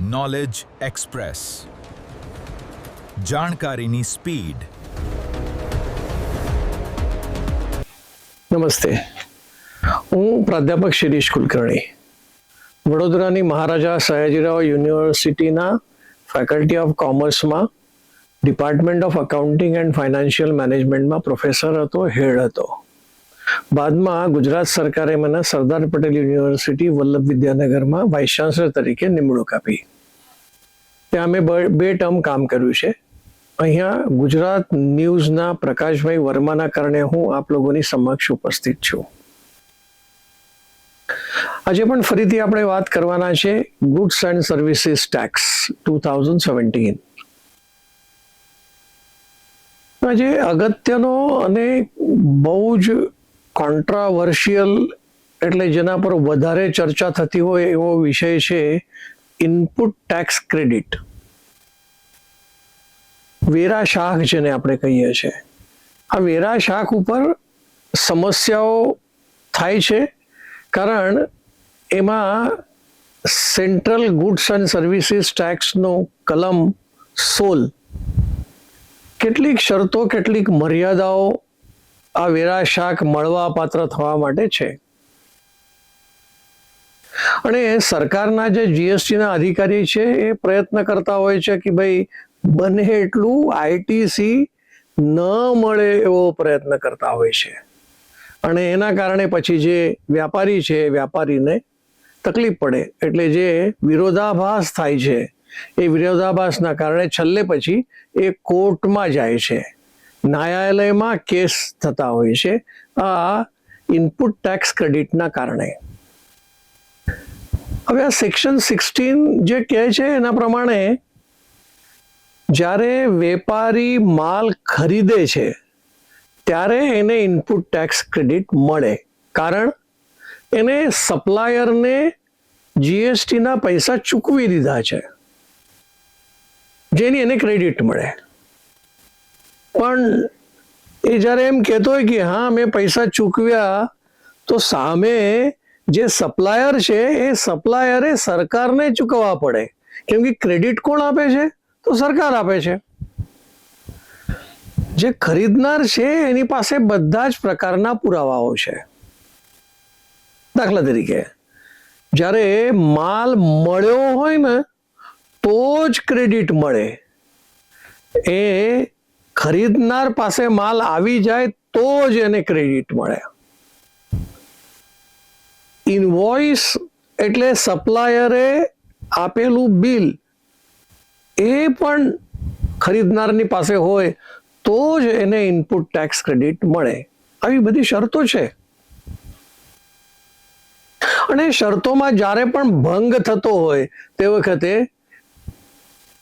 Knowledge express, જાણકારીની speed. નમસ્તે, હું પ્રાધ્યાપક શિરીષ કુલકર્ણી, વડોદરાની મહારાજા સયાજીરાવ યુનિવર્સિટીના ફેકલ્ટી ઓફ કોમર્સમાં department of accounting and financial મેનેજમેન્ટમાં પ્રોફેસર હતો, હેડ હતો. બાદમાં ગુજરાત સરકારે મને સરદાર પટેલ યુનિવર્સિટી વલ્લભ વિદ્યાનગરમાં વાઇસ ચાન્સલર તરીકે નિમણૂક આપી. ત્યાં મેં 2 ટર્મ કામ કર્યું છે. અહીંયા ગુજરાત ન્યૂઝના પ્રકાશભાઈ વર્માના કારણે હું આપ લોકોની સમક્ષ ઉપસ્થિત છું. આજે પણ ફરીથી આપણે વાત કરવાના છે ગુડ્સ એન્ડ સર્વિસીસ ટેક્સ 2017. આજે અગત્યનો અને બહુ જ કોન્ટ્રાવર્શિયલ, એટલે જેના પર વધારે ચર્ચા થતી હોય એવો વિષય છે ઇનપુટ ટેક્સ ક્રેડિટ, વેરા શાખ જેને આપણે કહીએ છીએ. આ વેરા શાખ ઉપર સમસ્યાઓ થાય છે, કારણ એમાં સેન્ટ્રલ ગુડ્સ એન્ડ સર્વિસીસ ટેક્સનો કલમ 16 કેટલીક શરતો, કેટલીક મર્યાદાઓ આ વેરા શાખ મળવા પાત્ર થવા માટે છે. અને સરકારના જે જીએસટીના અધિકારી છે એ પ્રયત્ન કરતા હોય છે કે ભાઈ બને એટલું આઈટીસી ન મળે એવો પ્રયત્ન કરતા હોય છે. અને એના કારણે પછી જે વ્યાપારી છે એ વ્યાપારીને તકલીફ પડે, એટલે જે વિરોધાભાસ થાય છે એ વિરોધાભાસના કારણે છેલ્લે પછી એ કોર્ટમાં જાય છે, ન્યાયાલયમાં કેસ થતા હોય છે આ ઇનપુટ ટેક્સ ક્રેડિટના કારણે. હવે આ સેક્શન 16 જે કહે છે એના પ્રમાણે જ્યારે વેપારી માલ ખરીદે છે ત્યારે એને ઇનપુટ ટેક્સ ક્રેડિટ મળે, કારણ એને સપ્લાયરને જીએસટીના પૈસા ચૂકવી દીધા છે, જેની એને ક્રેડિટ મળે. પણ એ જ્યારે એમ કહેતો હોય કે હા મેં પૈસા ચૂકવ્યા, તો સામે જે સપ્લાયર છે એ સપ્લાયરે સરકારને ચૂકવવા પડે, કેમ કે ક્રેડિટ કોણ આપે છે? તો સરકાર આપે છે. જે ખરીદનાર છે એની પાસે બધા જ પ્રકારના પુરાવાઓ છે. દાખલા તરીકે જ્યારે માલ મળ્યો હોય ને તો જ ક્રેડિટ મળે. એ ખરીદનાર પાસે માલ આવી જાય તો જ એને ક્રેડિટ મળે. ઇનવોઇસ એટલે સપ્લાયરે આપેલું બિલ, એ પણ ખરીદનારની પાસે હોય તો જ એને ઇનપુટ ટેક્સ ક્રેડિટ મળે. આવી બધી શરતો છે. અને શરતોમાં જ્યારે પણ ભંગ થતો હોય તે વખતે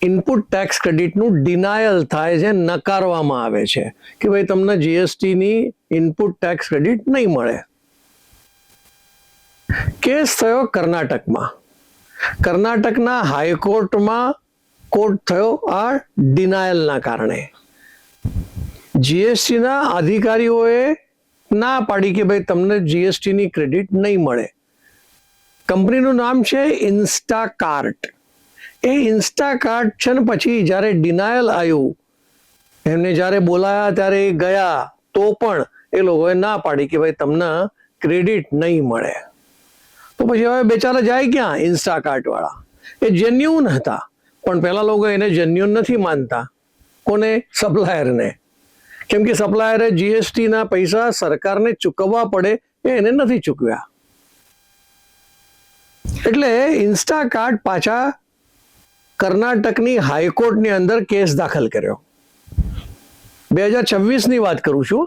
ઇનપુટ ટેક્સ ક્રેડિટનું ડિનાયલ થાય છે, નકારવામાં આવે છે કે ભાઈ તમને જીએસટીની ઇનપુટ ટેક્સ ક્રેડિટ નહીં મળે. કેસ થયો કર્ણાટકમાં. કર્ણાટકના હાઈકોર્ટમાં કોર્ટ થયો આ ડિનાયલના કારણે. જીએસટીના અધિકારીઓએ ના પાડી કે ભાઈ તમને જીએસટીની ક્રેડિટ નહીં મળે. કંપનીનું નામ છે ઇન્સ્ટાકાર્ટ. એ ઇન્સ્ટાકાર્ટ છે ને પછી જ્યારે ડિનાયલ આવ્યું, એમને જ્યારે બોલાયા ત્યારે એ ગયા, તો પણ એ લોકોએ ના પાડી કે ભાઈ તમને ક્રેડિટ નહીં મળે. તો પછી હવે બેચારા જાય ક્યાં? ઇન્સ્ટાકાર્ટ વાળા. એ જેન્યુન હતા, પણ પેલા લોકો એને જેન્યુન નથી માનતા. કોને? સપ્લાયરને. કેમ કે સપ્લાયરે જીએસટીના પૈસા સરકારને ચૂકવવા પડે, એ એને નથી ચૂકવ્યા. એટલે ઇન્સ્ટાકાર્ટ પાછા કર્ણાટકની હાઈકોર્ટની અંદર કેસ દાખલ કર્યો. 2026ની વાત કરું છું,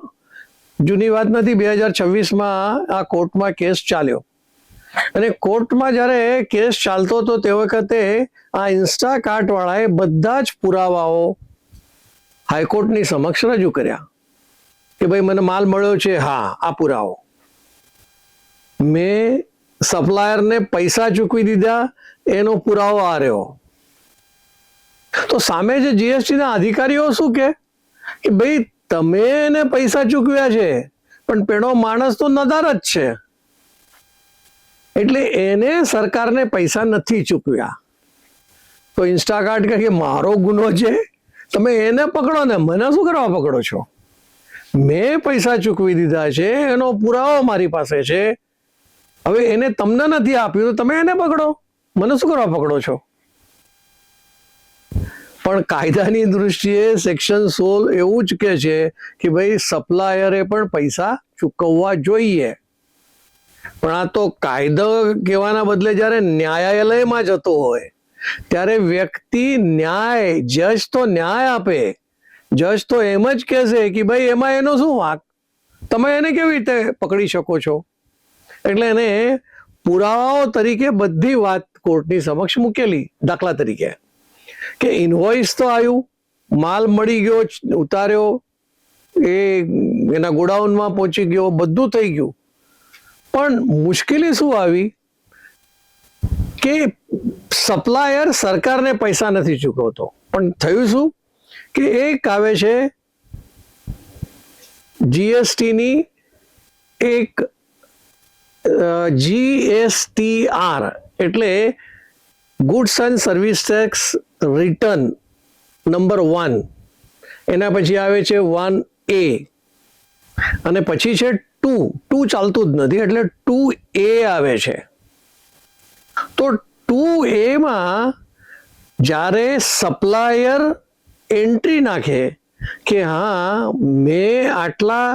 જૂની વાત નથી. 2026માં આ કોર્ટમાં કેસ ચાલ્યો. અને કોર્ટમાં જ્યારે કેસ ચાલતો હતો તે વખતે આ ઇન્સ્ટાકાર્ટ વાળાએ બધા જ પુરાવાઓ હાઈકોર્ટની સમક્ષ રજૂ કર્યા કે ભાઈ મને માલ મળ્યો છે, હા આ પુરાવો. મેં સપ્લાયરને પૈસા ચૂકવી દીધા, એનો પુરાવો આ રહ્યો. તો સામે જે જીએસટીના અધિકારીઓ શું કે ભાઈ તમે એને પૈસા ચૂકવ્યા છે, પણ પેલો માણસ તો નદાર જ છે, એટલે એને સરકારને પૈસા નથી ચૂકવ્યા. તો ઇન્સ્ટાકાર્ટ કહે કે મારો ગુનો છે, તમે એને પકડો ને, મને શું કરવા પકડો છો? મેં પૈસા ચૂકવી દીધા છે, એનો પુરાવો મારી પાસે છે, હવે એને તમને નથી આપ્યું તો તમે એને પકડો, મને શું કરવા પકડો છો? પણ કાયદાની દૃષ્ટિએ સેક્શન 16 એવું જ કહે છે કે ભાઈ સપ્લાયરે પણ પૈસા ચૂકવવા જોઈએ. પણ આ તો કાયદો કહેવાના બદલે જ્યારે ન્યાયાલયમાં જતો હોય ત્યારે વ્યક્તિ ન્યાય, જજ તો ન્યાય આપે, જજ તો એમ જ કહેશે કે ભાઈ એમાં એનો શું વાંક, તમે એને કેવી રીતે પકડી શકો છો? એટલે એને પુરાવાઓ તરીકે બધી વાત કોર્ટની સમક્ષ મૂકેલી. દાખલા તરીકે કે ઇનવોઇસ તો આવ્યું, માલ મળી ગયો, ઉતાર્યો, એ એના ગોડાઉનમાં પહોંચી ગયો, બધું થઈ ગયું, પણ મુશ્કેલી શું આવી કે સપ્લાયર સરકારને પૈસા નથી ચૂકવતો. પણ થયું શું કે એક આવે છે જીએસટીની એક GSTR એટલે goods and service tax return number 1, એના પછી આવે છે 1A અને પછી છે 2 ચાલતું જ નથી એટલે 2A આવે છે. તો 2A માં જ્યારે સપ્લાયર એન્ટ્રી નાખે કે હા મેં આટલા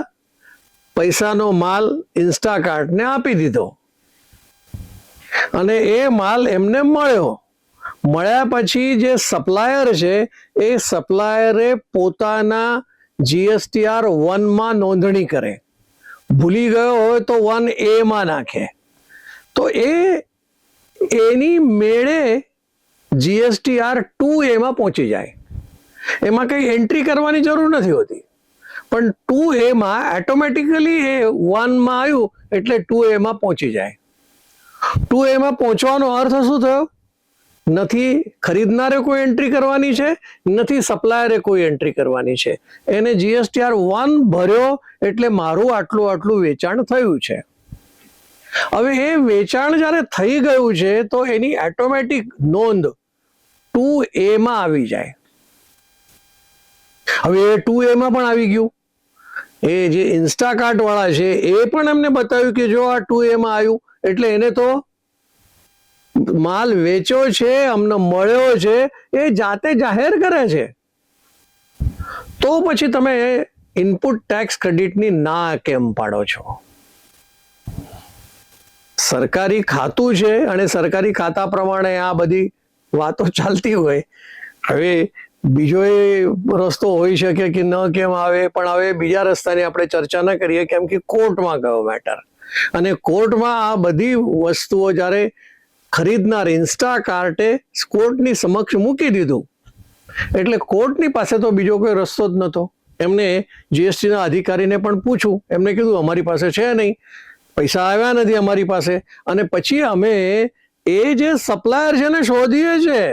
પૈસાનો માલ ઇન્સ્ટાકાર્ટને આપી દીધો અને એ માલ એમને મળ્યા પછી જે સપ્લાયર છે એ સપ્લાયરે પોતાના GSTR 1 માં નોંધણી કરે, ભૂલી ગયો હોય તો 1A માં નાખે, તો એની મેળે GSTR 2A માં પહોંચી જાય. એમાં કંઈ એન્ટ્રી કરવાની જરૂર નથી હોતી, પણ 2A માં ઓટોમેટિકલી એ 1 માં આવ્યું એટલે 2A માં પહોંચી જાય. 2A માં પહોંચવાનો અર્થ શું થયો? નથી ખરીદનારે કોઈ એન્ટ્રી કરવાની છે, નથી સપ્લાયરે કોઈ એન્ટ્રી કરવાની છે. એને GSTR 1 ભર્યો એટલે મારું આટલું વેચાણ થયું છે. હવે એ વેચાણ જ્યારે થઈ ગયું છે તો એની ઓટોમેટિક નોંધ 2A માં આવી જાય. હવે એ 2A માં પણ આવી ગયું. એ જે ઇન્સ્ટાકાર્ટ વાળા છે એ પણ એમને બતાવ્યું કે જો આ 2A માં આવ્યું એટલે એને તો માલ વેચ્યો છે, અમને મળ્યો છે, એ જાતે જાહેર કરે છે. તો પછી તમે ઇનપુટ ટેક્સ ક્રેડિટની ના કેમ પાડો છો? સરકારી ખાતું છે અને સરકારી ખાતા પ્રમાણે આ બધી વાતો ચાલતી હોય. હવે બીજો એ રસ્તો હોઈ શકે કે ન કેમ આવે, પણ હવે બીજા રસ્તાની આપણે ચર્ચા ન કરીએ કેમ કે કોર્ટમાં ગયો મેટર, અને કોર્ટમાં આ બધી વસ્તુઓ જ્યારે ખરીદનાર ઇન્સ્ટાકાર્ટે કોર્ટની સમક્ષ મૂકી દીધું એટલે કોર્ટની પાસે તો બીજો કોઈ રસ્તો જ નહોતો. એમને જીએસટીના અધિકારીને પણ પૂછ્યું, એમને કીધું અમારી પાસે છે નહીં, પૈસા આવ્યા નથી અમારી પાસે, અને પછી અમે એ જે સપ્લાયર છે ને શોધીએ છીએ,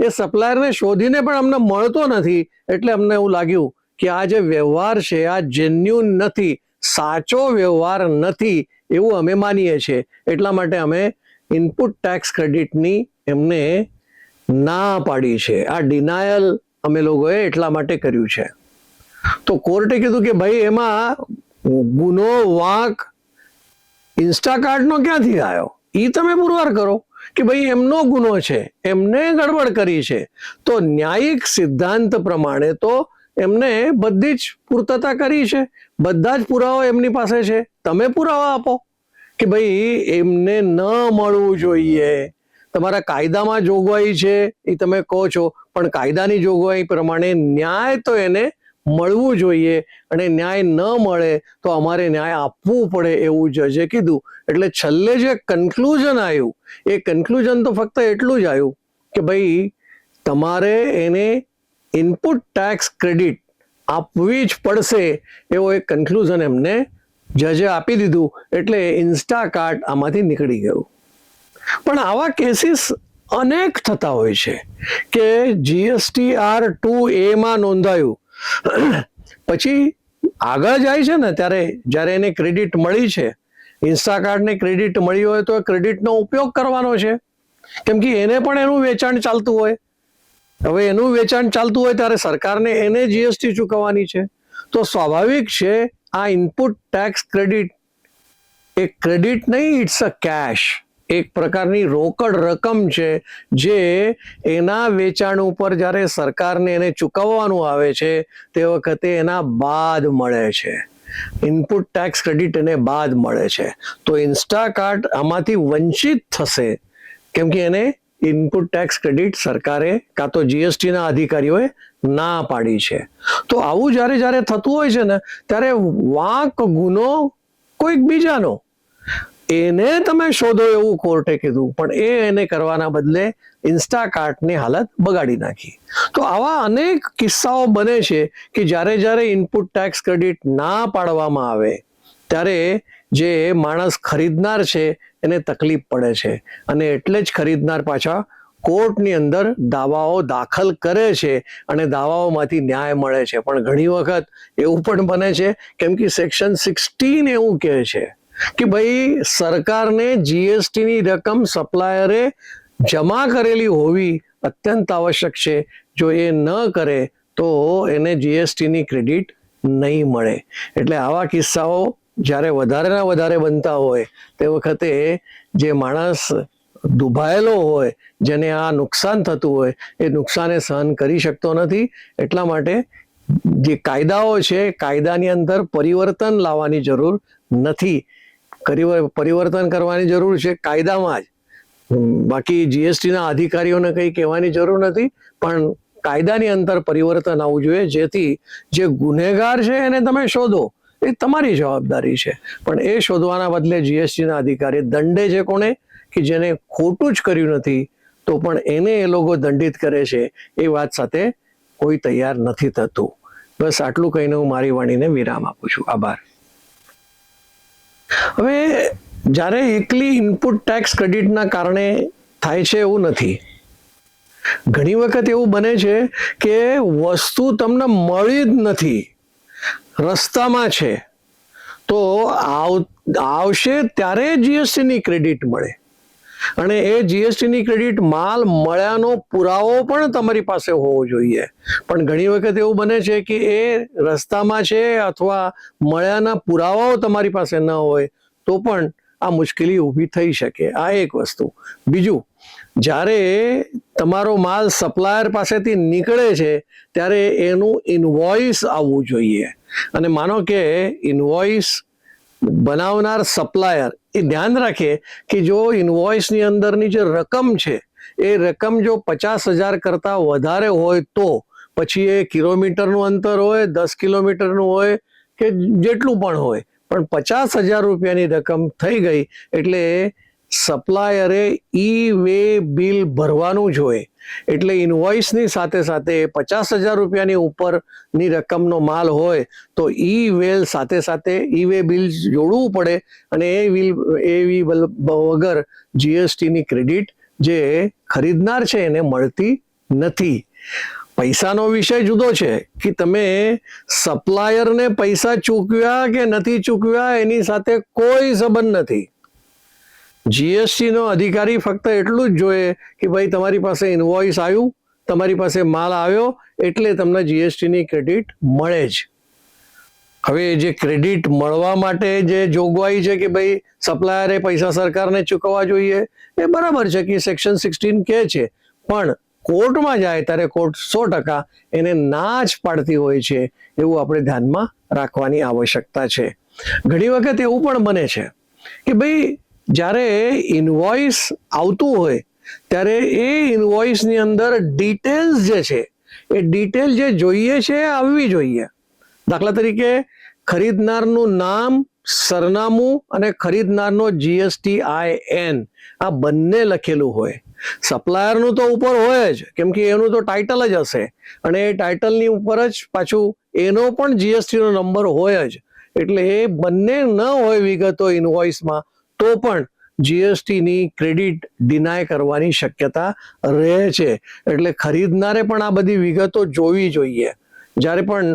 એ સપ્લાયરને શોધીને પણ અમને મળતો નથી, એટલે અમને એવું લાગ્યું કે આ જે વ્યવહાર છે આ જેન્યુન નથી, સાચો વ્યવહાર નથી એવું અમે માનીએ છીએ. એટલા માટે અમે ઇનપુટ ટેક્સ ક્રેડિટની એમને ના પાડી છે. આ ડિનાયલ અમે લોકોએ એટલા માટે કર્યું છે. તો કોર્ટે કીધું કે ભાઈ એમાં ગુનો વાંક ઇન્સ્ટાકાર્ટનો ક્યાંથી આવ્યો? એ તમે પુરવાર કરો કે ભાઈ એમનો ગુનો છે, એમને ગડબડ કરી છે. તો ન્યાયિક સિદ્ધાંત પ્રમાણે તો એમને બધી જ પૂર્તતા કરી છે, બધા જ પુરાવા એમની પાસે છે. તમે પુરાવા આપો કે ભાઈ એમને ન મળવું જોઈએ. તમારા કાયદામાં જોગવાઈ છે એ તમે કહો છો, પણ કાયદાની જોગવાઈ પ્રમાણે ન્યાય તો એને મળવું જોઈએ, અને ન્યાય ન મળે તો અમારે ન્યાય આપવું પડે એવું જજે કીધું. એટલે છેલ્લે જે કન્ક્લુઝન આવ્યું એ કન્ક્લુઝન તો ફક્ત એટલું જ આવ્યું કે ભાઈ તમારે એને ઇનપુટ ટેક્સ ક્રેડિટ આપવી જ પડશે એવો એક કન્ક્લુઝન એમને જજે આપી દીધું. એટલે ઇન્સ્ટાકાર્ટ આમાંથી નીકળી ગયું. પણ આવા કેસીસ અનેક થતા હોય છે કે GSTR 2A માં નોંધાયું, પછી આગળ જાય છે ને ત્યારે જ્યારે એને ક્રેડિટ મળી છે, ઇન્સ્ટાકાર્ટને ક્રેડિટ મળી હોય તો ક્રેડિટનો ઉપયોગ કરવાનો છે, કેમ કે એને પણ એનું વેચાણ ચાલતું હોય. હવે એનું વેચાણ ચાલતું હોય ત્યારે સરકારને એને જીએસટી ચૂકવવાની છે. તો સ્વાભાવિક છે આ ઇનપુટ ટેક્સ ક્રેડિટ એક ક્રેડિટ નહીં, ઇટ્સ અ કેશ, એક પ્રકારની રોકડ રકમ છે જે એના વેચાણ ઉપર જ્યારે સરકારને એને ચૂકવવાનું આવે છે તે વખતે એના બાદ મળે છે. ઇનપુટ ટેક્સ ક્રેડિટ એને બાદ મળે છે. તો ઇન્સ્ટાકાર્ટ આમાંથી વંચિત થશે કેમ કે એને ઇનપુટ ટેક્સ ક્રેડિટ સરકારે કાં તો જીએસટીના અધિકારીઓએ ના પાડી છે. તો આવું જ્યારે જ્યારે થતું હોય છે ને ત્યારે વાંક ગુનો કોઈક બીજાનો, એને તમે શોધો એવું કોર્ટે કીધું, પણ એને કરવાના બદલે ઇન્સ્ટાકાર્ટની હાલત બગાડી નાખી. તો આવા અનેક કિસ્સાઓ બને છે કે જ્યારે જ્યારે ઇનપુટ ટેક્સ ક્રેડિટ ના પાડવામાં આવે ત્યારે જે માણસ ખરીદનાર છે એને તકલીફ પડે છે, અને એટલે જ ખરીદનાર પાછા કોર્ટની અંદર દાવાઓ દાખલ કરે છે અને દાવાઓમાંથી ન્યાય મળે છે. પણ ઘણી વખત એવું પણ બને છે કેમ કે સેક્શન 16 એવું કહે છે કે ભાઈ સરકારને જીએસટીની રકમ સપ્લાયરે જમા કરેલી હોવી અત્યંત આવશ્યક છે. જો એ ન કરે તો એને જીએસટીની ક્રેડિટ નહીં મળે. એટલે આવા કિસ્સાઓ જ્યારે વધારેના વધારે બનતા હોય તે વખતે જે માણસ દુભાયેલો હોય, જેને આ નુકસાન થતું હોય, એ નુકસાને સહન કરી શકતો નથી. એટલા માટે જે કાયદાઓ છે કાયદાની અંદર પરિવર્તન લાવવાની જરૂર નથી. પરિવર્તન કરવાની જરૂર છે કાયદામાં જ, બાકી જીએસટીના અધિકારીઓને કંઈ કહેવાની જરૂર નથી. પણ કાયદાની અંદર પરિવર્તન આવવું જોઈએ જેથી જે ગુનેગાર છે એને તમે શોધો, એ તમારી જવાબદારી છે. પણ એ શોધવાના બદલે જીએસટીના અધિકારી દંડે છે કોને કે જેને ખોટું જ કર્યું નથી તો પણ એને એ લોકો દંડિત કરે છે, એ વાત સાથે કોઈ તૈયાર નથી થતું. બસ આટલું કહીને હું મારી વાણીને વિરામ આપું છું. આભાર. હવે જ્યારે એકલી ઇનપુટ ટેક્સ ક્રેડિટના કારણે થાય છે એવું નથી. ઘણી વખત એવું બને છે કે વસ્તુ તમને મળી જ નથી, રસ્તામાં છે, તો આવશે ત્યારે જીએસટીની ક્રેડિટ મળે, અને એ જીએસટીની ક્રેડિટ માલ મળ્યાનો પુરાવો પણ તમારી પાસે હોવો જોઈએ. પણ ઘણી વખત એવું બને છે કે એ રસ્તામાં છે અથવા મળ્યાના પુરાવાઓ તમારી પાસે ન હોય તો પણ આ મુશ્કેલી ઊભી થઈ શકે. આ એક વસ્તુ. બીજું, જ્યારે તમારો માલ સપ્લાયર પાસેથી નીકળે છે ત્યારે એનું ઇનવોઇસ આવવું જોઈએ. અને માનો કે ઇનવોઇસ બનાવનાર સપ્લાયર એ ધ્યાન રાખે કે જો ઇનવોઇસની અંદરની જે રકમ છે એ રકમ જો 50,000 કરતાં વધારે હોય તો પછી એ કિલોમીટરનું અંતર હોય, 10 કિલોમીટરનું હોય કે જેટલું પણ હોય, પણ 50,000 રૂપિયાની રકમ થઈ ગઈ એટલે સપ્લાયરે ઈ વે બિલ ભરવાનું જ હોય. એટલે ઇનવોઇસની સાથે સાથે 50,000 રૂપિયાની ઉપરની રકમનો માલ હોય તો ઈ વેલ સાથે સાથે ઈ વે બિલ જોડવું પડે, અને એ બિલ વગર જીએસટીની ક્રેડિટ જે ખરીદનાર છે એને મળતી નથી. પૈસાનો વિષય જુદો છે કે તમે સપ્લાયરને પૈસા ચૂકવ્યા કે નથી ચૂકવ્યા એની સાથે કોઈ સંબંધ નથી. જીએસટીનો અધિકારી ફક્ત એટલું જ જોઈએ કે ભાઈ તમારી પાસે ઇનવોઇસ આવ્યું, તમારી પાસે માલ આવ્યો એટલે તમને જીએસટીની ક્રેડિટ મળે જ. હવે જે ક્રેડિટ મળવા માટે જે જોગવાઈ છે કે ભાઈ સપ્લાયરે પૈસા સરકારને ચૂકવવા જોઈએ એ બરાબર છે કે સેક્શન 16 કહે છે, પણ કોર્ટમાં જાય ત્યારે કોર્ટ 100% એને ના જ પાડતી હોય છે. એવું આપણે ધ્યાનમાં રાખવાની આવશ્યકતા છે. ઘણી વખત એવું પણ બને છે કે ભાઈ જ્યારે ઇનવોઇસ આવતું હોય ત્યારે એ ઇનવોઇસની અંદર ડિટેલ્સ જે છે એ ડિટેલ જે જોઈએ છે એ આવવી જોઈએ. દાખલા તરીકે ખરીદનારનું નામ, સરનામું અને ખરીદનારનો GSTIN આ બંને લખેલું હોય. સપ્લાયરનું તો ઉપર હોય જ કેમ કે એનું તો ટાઇટલ જ હશે, અને એ ટાઇટલની ઉપર જ પાછું એનો પણ જીએસટીનો નંબર હોય જ. એટલે એ બંને ન હોય વિગતો ઇનવોઇસમાં તો પણ જીએસટીની ક્રેડિટ ડિનાય કરવાની શક્યતા રહે છે. એટલે ખરીદનારે પણ આ બધી વિગતો જોવી જોઈએ. જ્યારે પણ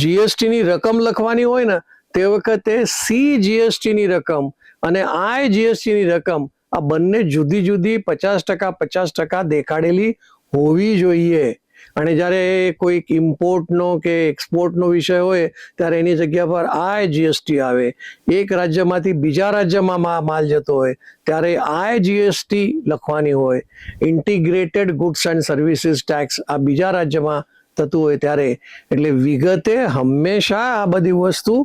જીએસટીની રકમ લખવાની હોય ને તે વખતે સી જીએસટીની રકમ અને આઈ જીએસટીની રકમ આ બંને જુદી જુદી 50% દેખાડેલી હોવી જોઈએ. અને જ્યારે કોઈક ઇમ્પોર્ટનો કે એક્સપોર્ટનો વિષય હોય ત્યારે એની જગ્યા પર આ જીએસટી આવે. એક રાજ્યમાંથી બીજા રાજ્યમાં માલ જતો હોય ત્યારે આ જીએસટી લખવાની હોય. Integrated goods and services tax આ બીજા રાજ્યમાં થતું હોય ત્યારે. એટલે વિગતે હંમેશા આ બધી વસ્તુ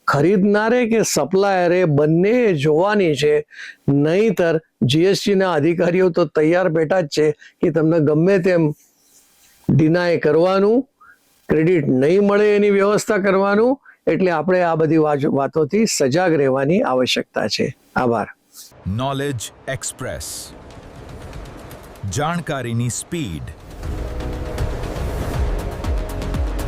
ખરીદનારે કે સપ્લાયરે બંને જોવાની છે. નહીતર જીએસટીના અધિકારીઓ તો તૈયાર બેઠા જ છે કે તમને ગમે તેમ ડિનાય કરવાનું, ક્રેડિટ નહીં મળે એની વ્યવસ્થા કરવાનું. એટલે આપણે આ બધી વાતોથી સજાગ રહેવાની આવશ્યકતા છે. આભાર. નોલેજ એક્સપ્રેસ, જાણકારીની સ્પીડ.